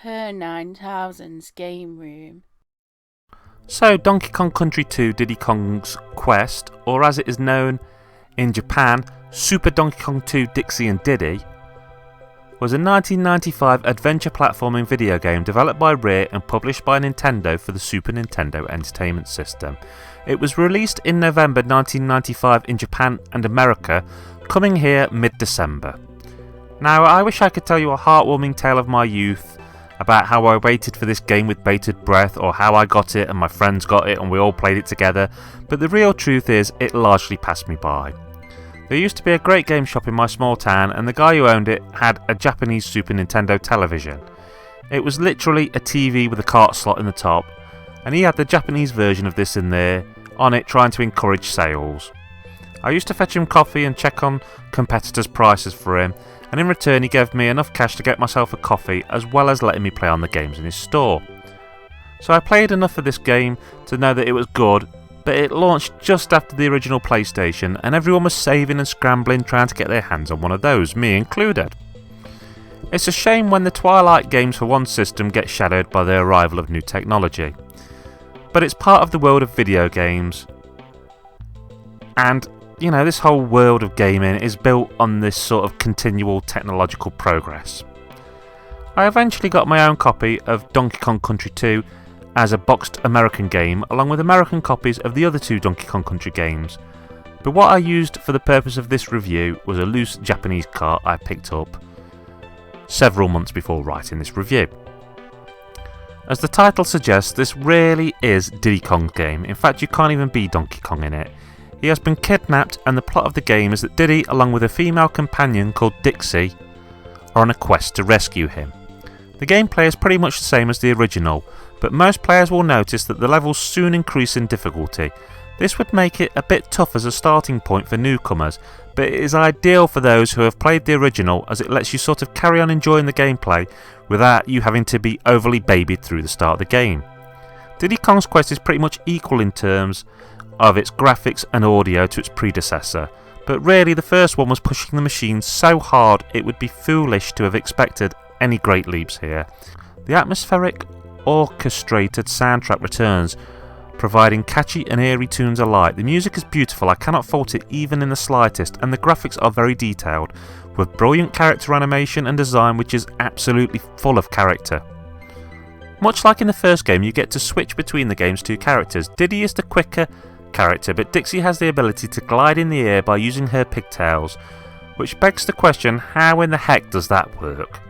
Per 9000's game room. So, Donkey Kong Country 2 Diddy Kong's Quest, or as it is known in Japan, Super Donkey Kong 2 Dixie and Diddy, was a 1995 adventure platforming video game developed by Rare and published by Nintendo for the Super Nintendo Entertainment System. It was released in November 1995 in Japan and America, coming here mid-December. Now, I wish I could tell you a heartwarming tale of my youth about how I waited for this game with bated breath, or how I got it and my friends got it and we all played it together, but the real truth is it largely passed me by. There used to be a great game shop in my small town, and the guy who owned it had a Japanese Super Nintendo television. It was literally a TV with a cart slot in the top, and he had the Japanese version of this in there, on it trying to encourage sales. I used to fetch him coffee and check on competitors' prices for him, and in return he gave me enough cash to get myself a coffee, as well as letting me play on the games in his store. So I played enough of this game to know that it was good, but it launched just after the original PlayStation, and everyone was saving and scrambling trying to get their hands on one of those, me included. It's a shame when the Twilight games for one system get shadowed by the arrival of new technology. But it's part of the world of video games, and you know, this whole world of gaming is built on this sort of continual technological progress. I eventually got my own copy of Donkey Kong Country 2 as a boxed American game, along with American copies of the other two Donkey Kong Country games, but what I used for the purpose of this review was a loose Japanese cart I picked up several months before writing this review. As the title suggests, this really is Diddy Kong's game. In fact, you can't even be Donkey Kong in it. He has been kidnapped, and the plot of the game is that Diddy, along with a female companion called Dixie, are on a quest to rescue him. The gameplay is pretty much the same as the original, but most players will notice that the levels soon increase in difficulty. This would make it a bit tough as a starting point for newcomers, but it is ideal for those who have played the original, as it lets you sort of carry on enjoying the gameplay without you having to be overly babied through the start of the game. Diddy Kong's Quest is pretty much equal in terms of its graphics and audio to its predecessor, but really the first one was pushing the machine so hard it would be foolish to have expected any great leaps here. The atmospheric, orchestrated soundtrack returns, providing catchy and eerie tunes alike. The music is beautiful, I cannot fault it even in the slightest, and the graphics are very detailed, with brilliant character animation and design which is absolutely full of character. Much like in the first game, you get to switch between the game's two characters. Diddy is the quicker character, but Dixie has the ability to glide in the air by using her pigtails, which begs the question, how in the heck does that work?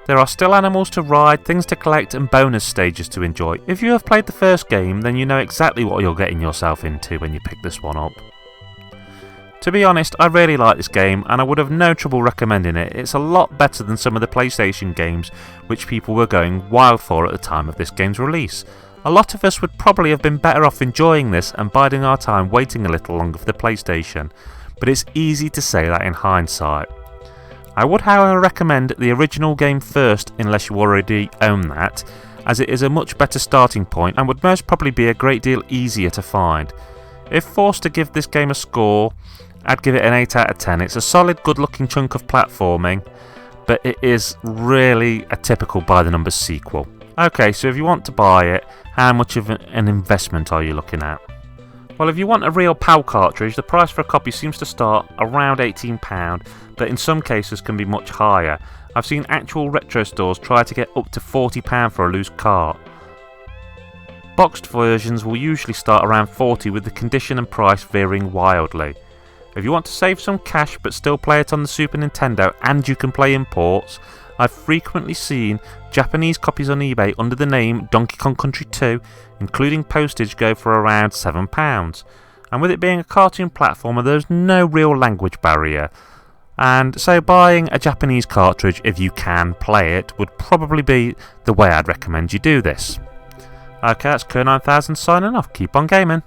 There are still animals to ride, things to collect, and bonus stages to enjoy. If you have played the first game, then you know exactly what you're getting yourself into when you pick this one up. To be honest, I really like this game, and I would have no trouble recommending it. It's a lot better than some of the PlayStation games which people were going wild for at the time of this game's release. A lot of us would probably have been better off enjoying this and biding our time waiting a little longer for the PlayStation, but it's easy to say that in hindsight. I would however recommend the original game first unless you already own that, as it is a much better starting point and would most probably be a great deal easier to find. If forced to give this game a score, I'd give it an 8 out of 10. It's a solid, good looking chunk of platforming, but it is really a typical by the numbers sequel. Okay, so if you want to buy it, how much of an investment are you looking at? Well, if you want a real PAL cartridge, the price for a copy seems to start around £18, but in some cases can be much higher. I've seen actual retro stores try to get up to £40 for a loose cart. Boxed versions will usually start around £40, with the condition and price varying wildly. If you want to save some cash but still play it on the Super Nintendo and you can play imports, I've frequently seen Japanese copies on eBay under the name Donkey Kong Country 2, including postage, go for around £7. And with it being a cartoon platformer, there's no real language barrier, and so buying a Japanese cartridge, if you can play it, would probably be the way I'd recommend you do this. Okay, that's Kerr9000 signing off. Keep on gaming.